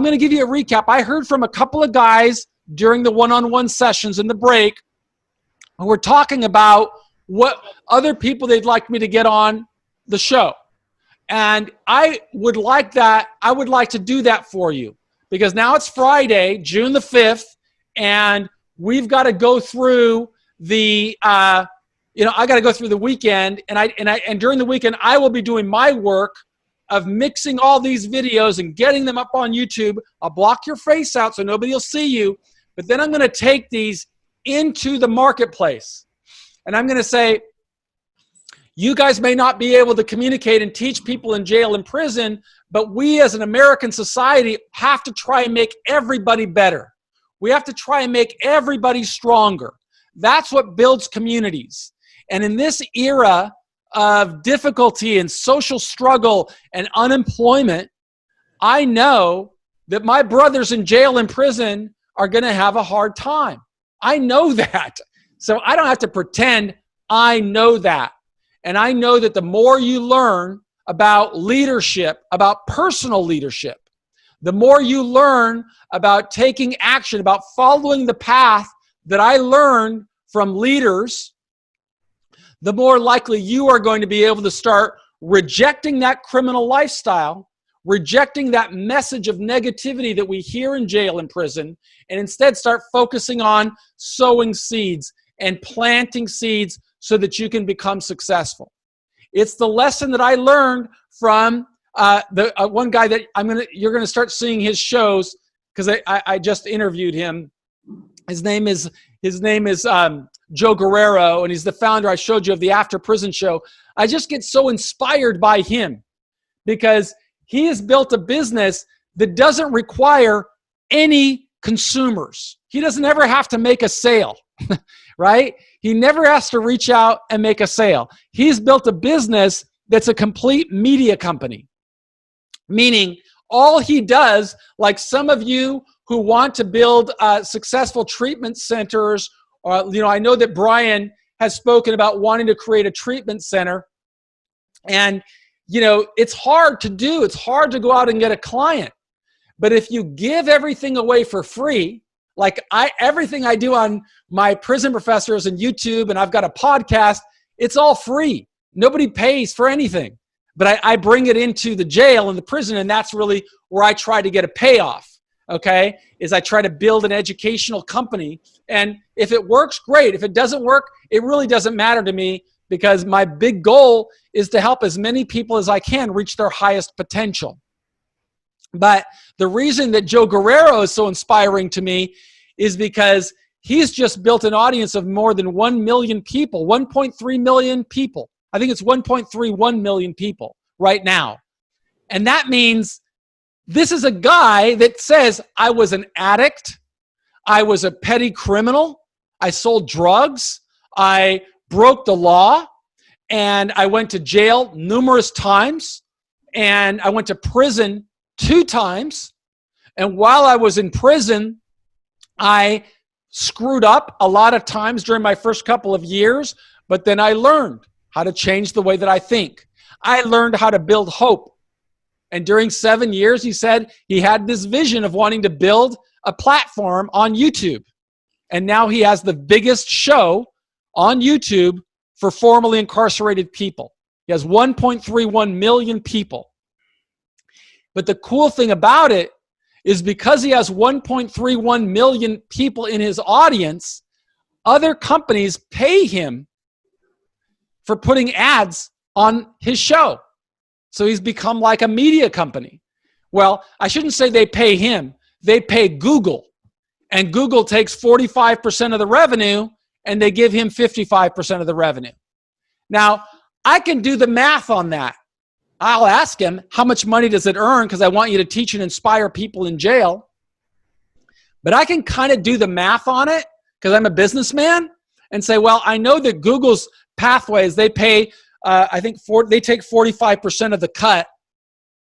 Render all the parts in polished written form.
going to give you a recap. I heard from a couple of guys during the one-on-one sessions in the break who were talking about what other people they'd like me to get on the show. And I would like that. I would like to do that for you because now it's Friday, June the 5th, and we've got to go through the, I got to go through the weekend, and during the weekend, I will be doing my work of mixing all these videos and getting them up on YouTube. I'll block your face out so nobody will see you, but then I'm going to take these into the marketplace. And I'm going to say, you guys may not be able to communicate and teach people in jail and prison, but we as an American society have to try and make everybody better. We have to try and make everybody stronger. That's what builds communities. And in this era of difficulty and social struggle and unemployment, I know that my brothers in jail and prison are going to have a hard time. I know that. So I don't have to pretend I know that. And I know that the more you learn about leadership, about personal leadership, the more you learn about taking action, about following the path that I learned from leaders, the more likely you are going to be able to start rejecting that criminal lifestyle, rejecting that message of negativity that we hear in jail and prison, and instead start focusing on sowing seeds and planting seeds so that you can become successful. It's the lesson that I learned from the one guy that you're gonna start seeing his shows because I just interviewed him. His name is Joe Guerrero, and he's the founder I showed you of the After Prison Show. I just get so inspired by him because he has built a business that doesn't require any consumers. He doesn't ever have to make a sale, right? He never has to reach out and make a sale. He's built a business that's a complete media company, meaning all he does, like some of you who want to build successful treatment centers, I know that Brian has spoken about wanting to create a treatment center. And, it's hard to do. It's hard to go out and get a client. But if you give everything away for free, like everything I do on my prison professors and YouTube, and I've got a podcast, it's all free. Nobody pays for anything. But I bring it into the jail and the prison, and that's really where I try to get a payoff, okay, is I try to build an educational company. And if it works, great. If it doesn't work, it really doesn't matter to me because my big goal is to help as many people as I can reach their highest potential. But the reason that Joe Guerrero is so inspiring to me is because he's just built an audience of more than 1 million people, 1.3 million people. I think it's 1.31 million people right now. And that means this is a guy that says, I was an addict, I was a petty criminal, I sold drugs, I broke the law, and I went to jail numerous times, and I went to prison 2 times. And while I was in prison, I screwed up a lot of times during my first couple of years, but then I learned how to change the way that I think. I learned how to build hope. And during 7 years, he said he had this vision of wanting to build a platform on YouTube. And now he has the biggest show on YouTube for formerly incarcerated people. He has 1.31 million people. But the cool thing about it is because he has 1.31 million people in his audience, other companies pay him for putting ads on his show. So he's become like a media company. Well, I shouldn't say they pay him. They pay Google. And Google takes 45% of the revenue and they give him 55% of the revenue. Now, I can do the math on that. I'll ask him, how much money does it earn? Because I want you to teach and inspire people in jail. But I can kind of do the math on it because I'm a businessman and say, well, I know that Google's pathways, they pay, they take 45% of the cut.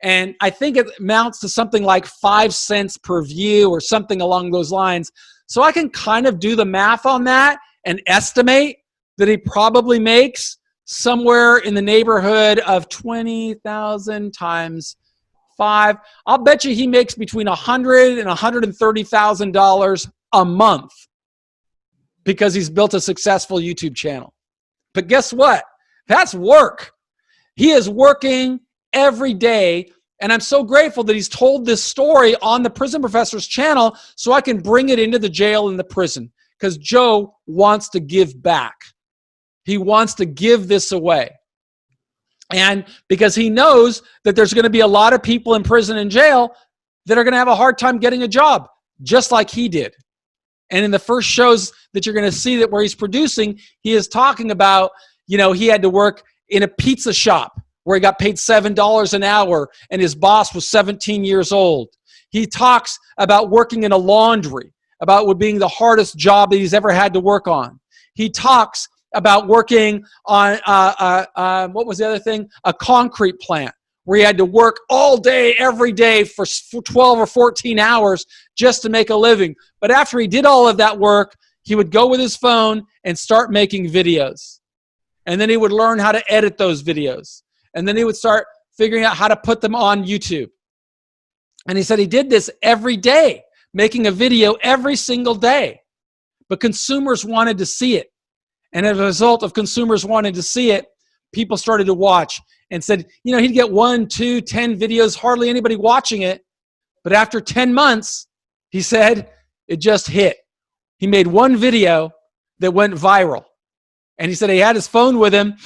And I think it amounts to something like 5 cents per view or something along those lines. So I can kind of do the math on that and estimate that he probably makes somewhere in the neighborhood of 20,000 times 5. I'll bet you he makes between $100,000 and $130,000 a month because he's built a successful YouTube channel. But guess what? That's work. He is working every day. And I'm so grateful that he's told this story on the Prison Professor's channel so I can bring it into the jail and the prison, because Joe wants to give back. He wants to give this away. And because he knows that there's going to be a lot of people in prison and jail that are going to have a hard time getting a job, just like he did. And in the first shows that you're going to see that where he's producing, he is talking about, he had to work in a pizza shop where he got paid $7 an hour and his boss was 17 years old. He talks about working in a laundry, about it being the hardest job that he's ever had to work on. He talks about working on, what was the other thing? A concrete plant, where he had to work all day, every day for 12 or 14 hours just to make a living. But after he did all of that work, he would go with his phone and start making videos. And then he would learn how to edit those videos. And then he would start figuring out how to put them on YouTube. And he said he did this every day, making a video every single day. But consumers wanted to see it. And as a result of consumers wanting to see it, people started to watch and said, he'd get 1, 2, 10 videos, hardly anybody watching it. But after 10 months, he said, it just hit. He made one video that went viral. And he said he had his phone with him.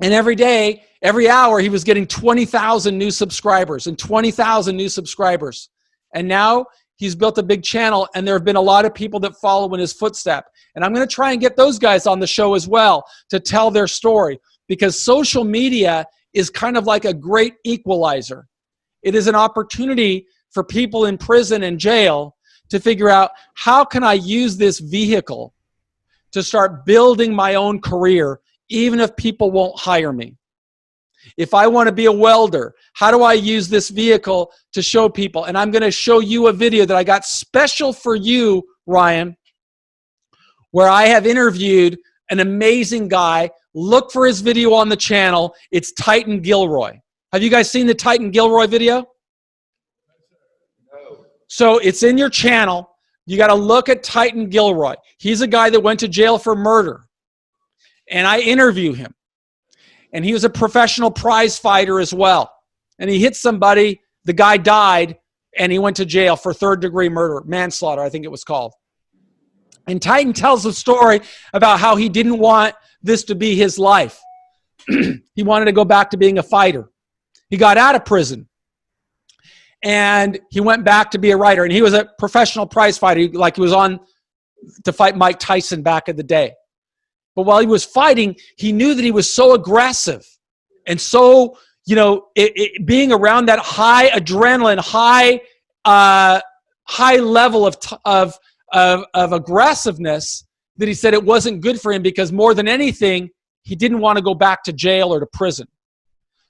And every day, every hour, he was getting 20,000 new subscribers and 20,000 new subscribers. And now he's built a big channel, and there have been a lot of people that follow in his footstep. And I'm going to try and get those guys on the show as well to tell their story, because social media is kind of like a great equalizer. It is an opportunity for people in prison and jail to figure out, how can I use this vehicle to start building my own career, even if people won't hire me? If I want to be a welder, how do I use this vehicle to show people? And I'm going to show you a video that I got special for you, Ryan, where I have interviewed an amazing guy. Look for his video on the channel. It's Titan Gilroy. Have you guys seen the Titan Gilroy video? No. So it's in your channel. You got to look at Titan Gilroy. He's a guy that went to jail for murder. And I interview him. And he was a professional prize fighter as well. And he hit somebody, the guy died, and he went to jail for third-degree murder, manslaughter, I think it was called. And Titan tells the story about how he didn't want this to be his life. He wanted to go back to being a fighter. He got out of prison. And he went back to be a writer. And he was a professional prize fighter, like he was on to fight Mike Tyson back in the day. But while he was fighting, he knew that he was so aggressive and so, being around that high adrenaline, high level of aggressiveness, that he said it wasn't good for him, because more than anything, he didn't want to go back to jail or to prison.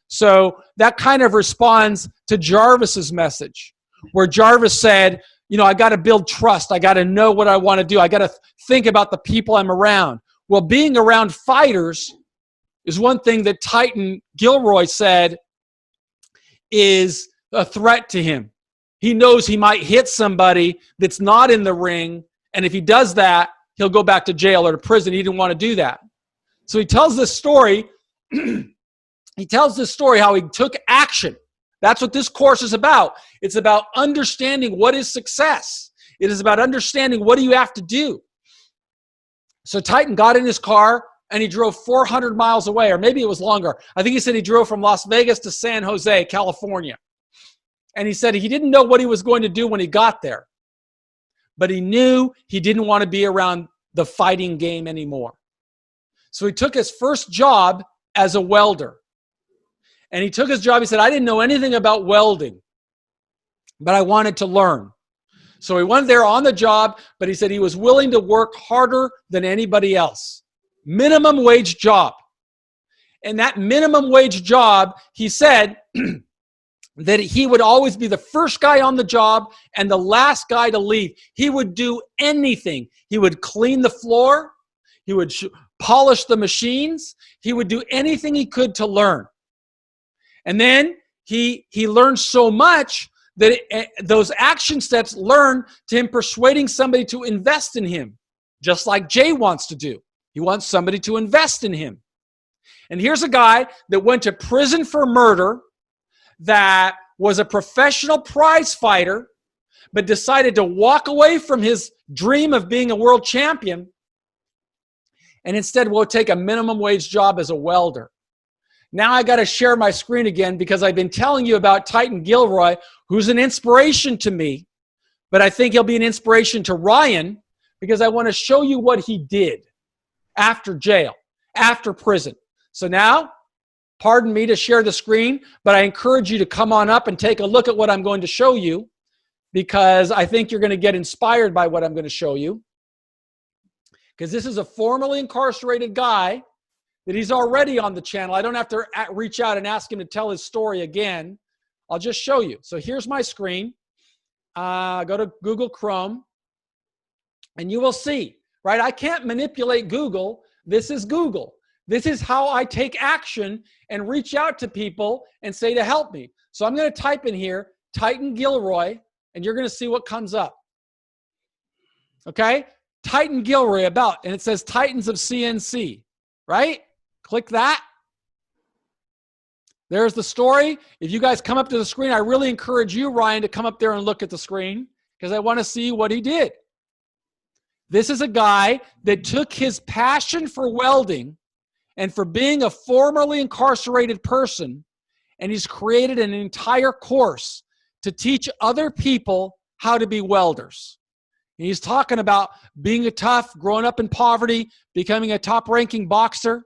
So that kind of responds to Jarvis's message, where Jarvis said, I got to build trust. I got to know what I want to do. I got to think about the people I'm around. Well, being around fighters is one thing that Titan Gilroy said is a threat to him. He knows he might hit somebody that's not in the ring, and if he does that, he'll go back to jail or to prison. He didn't want to do that. So he tells this story. He tells this story how he took action. That's what this course is about. It's about understanding what is success. It is about understanding what do you have to do. So Titan got in his car and he drove 400 miles away, or maybe it was longer. I think he said he drove from Las Vegas to San Jose, California. And he said he didn't know what he was going to do when he got there, but he knew he didn't want to be around the fighting game anymore. So he took his first job as a welder. And he took his job. He said, I didn't know anything about welding, but I wanted to learn. So he went there on the job, but he said he was willing to work harder than anybody else. Minimum wage job. And that minimum wage job, he said that he would always be the first guy on the job and the last guy to leave. He would do anything. He would clean the floor. He would polish the machines. He would do anything he could to learn. And then he learned so much that those action steps learn to him persuading somebody to invest in him, just like Jay wants to do. He wants somebody to invest in him. And here's a guy that went to prison for murder, that was a professional prize fighter, but decided to walk away from his dream of being a world champion and instead will take a minimum wage job as a welder. Now I got to share my screen again because I've been telling you about Titan Gilroy, who's an inspiration to me, but I think he'll be an inspiration to Ryan because I want to show you what he did after jail, after prison. So now, pardon me to share the screen, but I encourage you to come on up and take a look at what I'm going to show you because I think you're going to get inspired by what I'm going to show you. Because this is a formerly incarcerated guy that he's already on the channel. I don't have to reach out and ask him to tell his story again. I'll just show you. So here's my screen. Go to Google Chrome, and you will see, right? I can't manipulate Google. This is Google. This is how I take action and reach out to people and say to help me. So I'm going to type in here, Titan Gilroy, and you're going to see what comes up. Okay? Titan Gilroy about, and it says Titans of CNC, right? Click that. There's the story. If you guys come up to the screen, I really encourage you, Ryan, to come up there and look at the screen because I want to see what he did. This is a guy that took his passion for welding and for being a formerly incarcerated person, and he's created an entire course to teach other people how to be welders. And he's talking about being a tough, growing up in poverty, becoming a top-ranking boxer.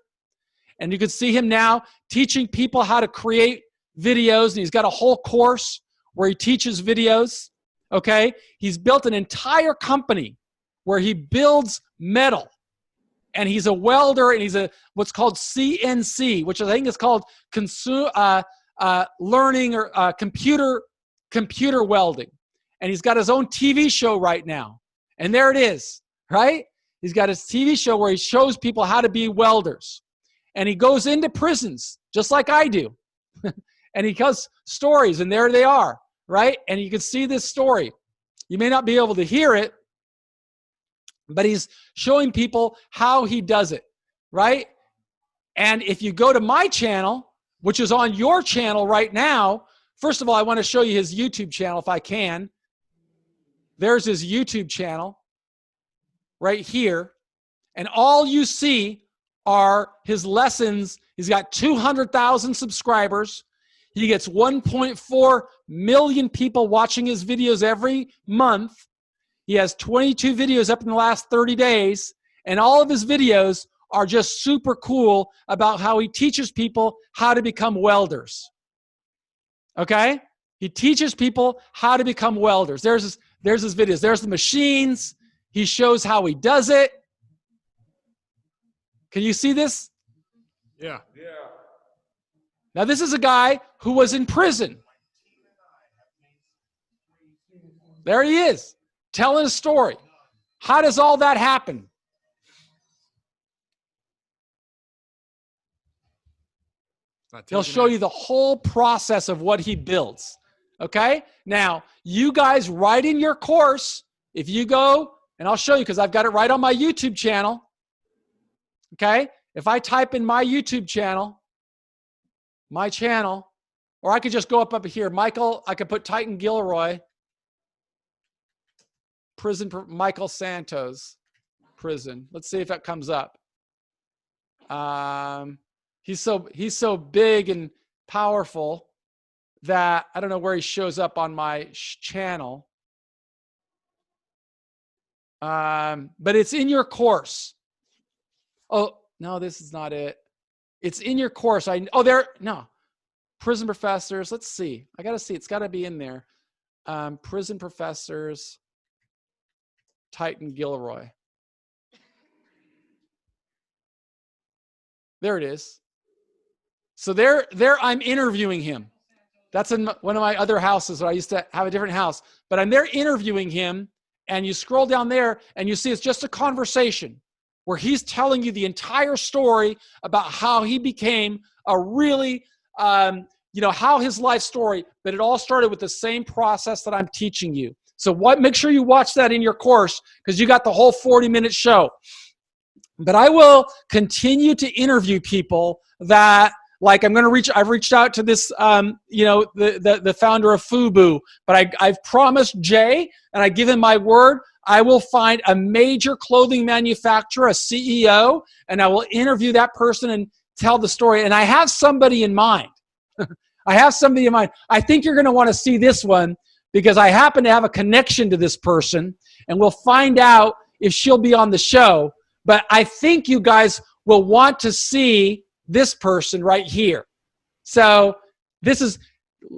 And you can see him now teaching people how to create videos, and he's got a whole course where he teaches videos, okay? He's built an entire company where he builds metal. And he's a welder, and he's a what's called CNC, which I think is called learning or computer welding. And he's got his own TV show right now. And there it is, right? He's got his TV show where he shows people how to be welders. And he goes into prisons, just like I do. And he tells stories, and there they are, right? And you can see this story. You may not be able to hear it, but he's showing people how he does it, right? And if you go to my channel, which is on your channel right now, first of all, I want to show you his YouTube channel if I can. There's his YouTube channel right here. And all you see are his lessons. He's got 200,000 subscribers. He gets 1.4 million people watching his videos every month. He has 22 videos up in the last 30 days, and all of his videos are just super cool about how he teaches people how to become welders. Okay? He teaches people how to become welders. There's his videos. There's the machines. He shows how he does it. Can you see this? Yeah. Now, this is a guy who was in prison. There he is, telling a story. How does all that happen? He'll show you the whole process of what he builds. Okay? Now, you guys write in your course, if you go, and I'll show you because I've got it right on my YouTube channel. Okay? If I type in my YouTube channel, my channel, or I could just go up here. Michael, I could put Titan Gilroy, prison, Michael Santos, prison. Let's see if that comes up. He's so big and powerful that I don't know where he shows up on my channel. But it's in your course. Oh, no, this is not it. It's in your course. Prison professors. Let's see. I got to see. It's got to be in there. Prison professors, Titan Gilroy. There it is. So there I'm interviewing him. That's in one of my other houses where I used to have a different house. But I'm there interviewing him, and you scroll down there, and you see it's just a conversation where he's telling you the entire story about how he became a really how his life story, but it all started with the same process that I'm teaching you. So make sure you watch that in your course, because you got the whole 40-minute show. But I will continue to interview people that, like, I've reached out to this, the founder of FUBU, but I've promised Jay, and I give him my word, I will find a major clothing manufacturer, a CEO, and I will interview that person and tell the story. And I have somebody in mind. I think you're going to want to see this one, because I happen to have a connection to this person, and we'll find out if she'll be on the show. But I think you guys will want to see this person right here. So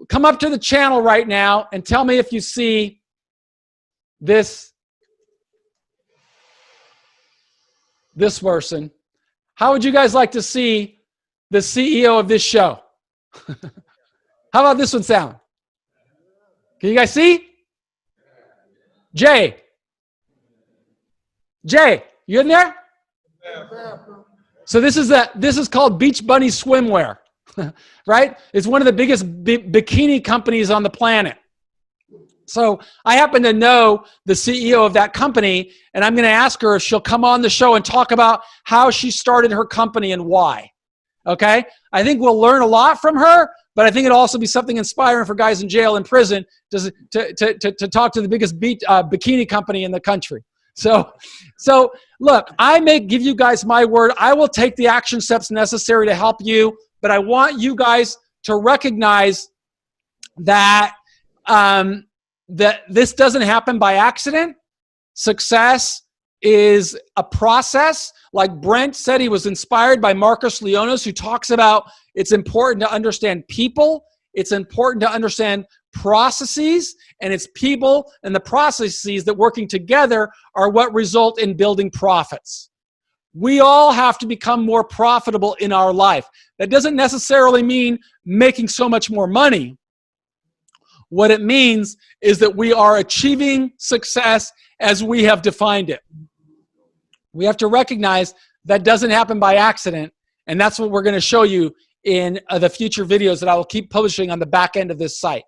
come up to the channel right now and tell me if you see this person. How would you guys like to see the CEO of this show? How about this one sound? Can you guys see? Jay, you in there? So this is called Beach Bunny Swimwear, right? It's one of the biggest bikini companies on the planet. So I happen to know the CEO of that company, and I'm going to ask her if she'll come on the show and talk about how she started her company and why. Okay? I think we'll learn a lot from her, but I think it'll also be something inspiring for guys in jail and prison to talk to the biggest bikini company in the country. So look, I may give you guys my word. I will take the action steps necessary to help you, but I want you guys to recognize that that this doesn't happen by accident. Success is a process. Like Brent said, he was inspired by Marcus Leonis, who talks about it's important to understand people. It's important to understand processes, and it's people and the processes that working together are what result in building profits. We all have to become more profitable in our life. That doesn't necessarily mean making so much more money. What it means is that we are achieving success as we have defined it. We have to recognize that doesn't happen by accident, and that's what we're going to show you in the future videos that I will keep publishing on the back end of this site.